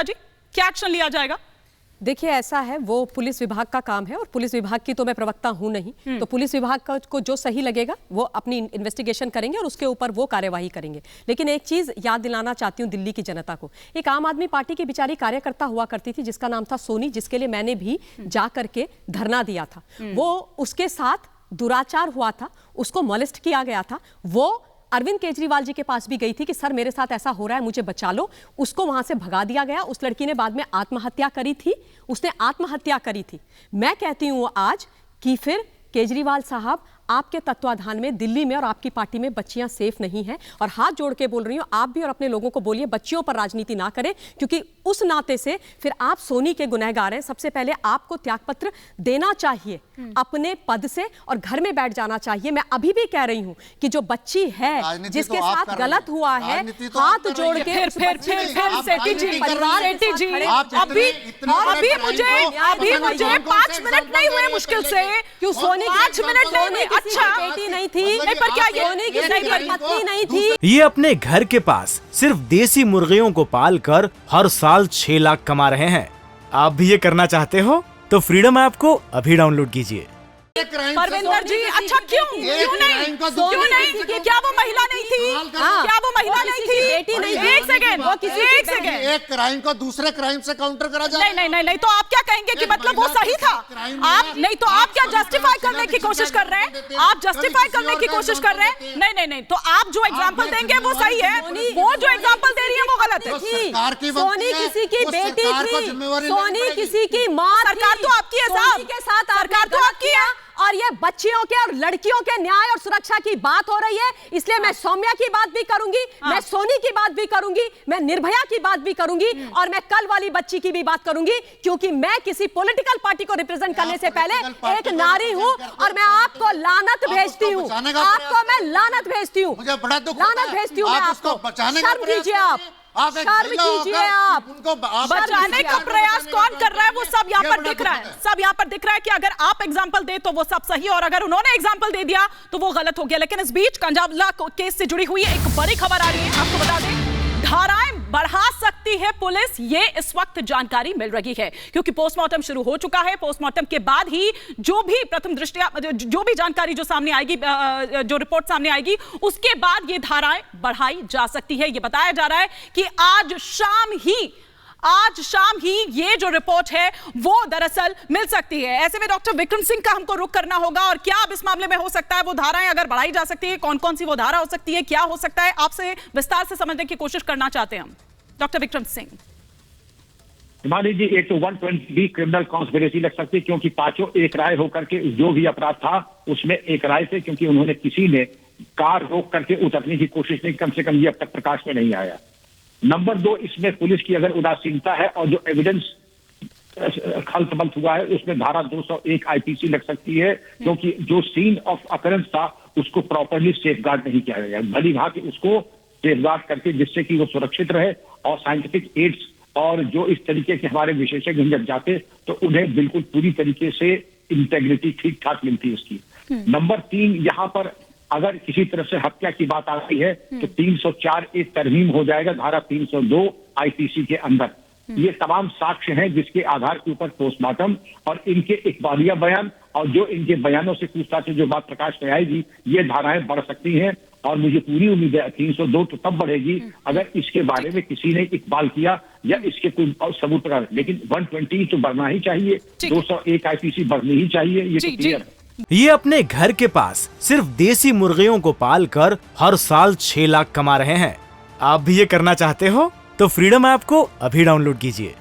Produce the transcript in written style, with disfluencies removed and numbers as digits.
जी, क्या एक्शन लिया जाएगा? देखिए, ऐसा है, वो पुलिस विभाग का काम है और पुलिस विभाग की तो मैं प्रवक्ता हूं नहीं, तो पुलिस विभाग को जो सही लगेगा वो अपनी इन्वेस्टिगेशन करेंगे और उसके ऊपर वो कार्यवाही करेंगे। लेकिन एक चीज याद दिलाना चाहती हूं दिल्ली की जनता को, एक आम आदमी पार्टी की बेचारी कार्यकर्ता हुआ करती थी जिसका नाम था सोनी, जिसके लिए मैंने भी जा करके धरना दिया था। वो उसके साथ दुराचार हुआ था, उसको मोलेस्ट किया गया था, वो अरविंद केजरीवाल जी के पास भी गई थी कि सर मेरे साथ ऐसा हो रहा है, मुझे बचा लो। उसको वहां से भगा दिया गया। उस लड़की ने बाद में आत्महत्या करी थी, उसने आत्महत्या करी थी। मैं कहती हूं आज कि फिर केजरीवाल साहब, आपके तत्वाधान में दिल्ली में और आपकी पार्टी में बच्चियां सेफ नहीं हैं। और हाथ जोड़ के बोल रही हूं, आप भी और अपने लोगों को बोलिए बच्चियों पर राजनीति ना करें, क्योंकि उस नाते से फिर आप सोनी के गुनहगार हैं। सबसे पहले आपको त्यागपत्र देना चाहिए अपने पद से और घर में बैठ जाना चाहिए। मैं अभी भी कह रही हूं कि जो बच्ची है जिसके साथ गलत हुआ है, हाथ जोड़ के अभी मुझे 5 मिनट नहीं हुए मुश्किल से, क्यों सोनी 5 मिनट नहीं? अच्छा, बेटी नहीं थी, नहीं, पर क्या ये सोनी की पत्नी नहीं थी? ये अपने घर के पास सिर्फ देसी मुर्गियों को पाल कर हर साल 6 लाख कमा रहे हैं। आप भी ये करना चाहते हो तो फ्रीडम ऐप को अभी डाउनलोड कीजिए। परविंदर जी, अच्छा क्यों नहीं? क्या वो महिला नहीं थी? क्या वो महिला नहीं थी? बेटी नहीं थी? एक सेकंड, एक क्राइम को दूसरे क्राइम से काउंटर करा जाए। नहीं, तो आप क्या कहेंगे कि मतलब वो सही था? आप नहीं, तो आप क्या जस्टिफाई करने की कोशिश कर रहे हैं? आप जस्टिफाई करने की कोशिश कर रहे हैं? नहीं, तो आप जो एग्जाम्पल देंगे वो सही है, वो जो एग्जाम्पल दे रही है वो गलत है। सोनी किसी की बेटी थी, सोनी किसी की माँ। सरकार तो आपकी है साहब, के साथ सरकार तो आपकी है। और ये बच्चियों के और लड़कियों के न्याय और सुरक्षा की बात हो रही है, इसलिए मैं सौम्या की बात भी करूंगी, मैं सोनी की बात भी करूंगी, मैं निर्भया की बात भी करूंगी और मैं कल वाली बच्ची की भी बात करूंगी, क्योंकि मैं किसी पॉलिटिकल पार्टी को रिप्रेजेंट करने से पहले एक नारी हूं और मैं आपको लानत भेजती हूं, आपको मैं लानत भेजती हूं, लानत भेजती हूं मैं आपको। शर्म कीजिए आप, शर्म कीजिए आप। बचाने का प्रयास कौन कर रहा है वो सब यहाँ पर दिख रहा है, सब यहाँ पर दिख रहा है कि अगर आप एग्जाम्पल दे तो वो सब सही और अगर उन्होंने एग्जाम्पल दे दिया तो वो गलत हो गया। लेकिन इस बीच कंजावला केस से जुड़ी हुई एक बड़ी खबर आ रही है, आपको बता दें, धाराएं बढ़ा सकती है पुलिस, ये इस वक्त जानकारी मिल रही है क्योंकि पोस्टमार्टम शुरू हो चुका है। पोस्टमार्टम के बाद ही जो भी प्रथम दृष्टया जो भी जानकारी जो सामने आएगी, जो रिपोर्ट सामने आएगी, उसके बाद ये धाराएं बढ़ाई जा सकती है। ये बताया जा रहा है कि आज शाम ही ये जो रिपोर्ट है वो दरअसल मिल सकती है। ऐसे में डॉक्टर विक्रम सिंह का हमको रुख करना होगा और क्या अब इस मामले में हो सकता है, वो धाराएं अगर बढ़ाई जा सकती है, कौन कौन सी वो धारा हो सकती है, क्या हो सकता है, आपसे विस्तार से समझने की कोशिश करना चाहते हैं हम। डॉक्टर विक्रम सिंह, मान लीजिए एक तो 120 क्रिमिनल कॉन्स्पिरेसी लग सकती है क्योंकि पांचों एक राय होकर के जो भी अपराध था उसमें एक राय से, क्योंकि उन्होंने किसी ने कार रोक करके उतरने की कोशिश नहीं, कम से कम ये अब तक प्रकाश में नहीं आया। नंबर 2, इसमें पुलिस की अगर उदासीनता है और जो एविडेंस खलतबल हुआ है उसमें धारा 201 आईपीसी लग सकती है, क्योंकि जो सीन ऑफ अकरेंस था उसको प्रॉपरली सेफगार्ड नहीं किया गया। भली भांति उसको सेफगार्ड करके जिससे कि वो सुरक्षित रहे और साइंटिफिक एड्स और जो इस तरीके के हमारे विशेषज्ञ जब जाते तो उन्हें बिल्कुल पूरी तरीके से इंटेग्रिटी ठीक ठाक मिलती है उसकी। नंबर 3, यहाँ पर अगर किसी तरह से हत्या की बात आती है तो 304 एक तरमीम हो जाएगा धारा 302 आईपीसी के अंदर। ये तमाम साक्ष्य हैं जिसके आधार के ऊपर पोस्टमार्टम और इनके इकबालिया बयान और जो इनके बयानों से पूछताछ से जो बात प्रकाश में आएगी, ये धाराएं बढ़ सकती हैं और मुझे पूरी उम्मीद है 302 तो तब बढ़ेगी अगर इसके बारे में किसी ने इकबाल किया या इसके कोई सबूत प्रकार, लेकिन 120 तो बढ़ना ही चाहिए, 201 आईपीसी बढ़नी ही चाहिए, ये तो क्लियर है। ये अपने घर के पास सिर्फ देसी मुर्गियों को पाल कर हर साल 6 लाख कमा रहे हैं। आप भी ये करना चाहते हो तो फ्रीडम ऐप को अभी डाउनलोड कीजिए।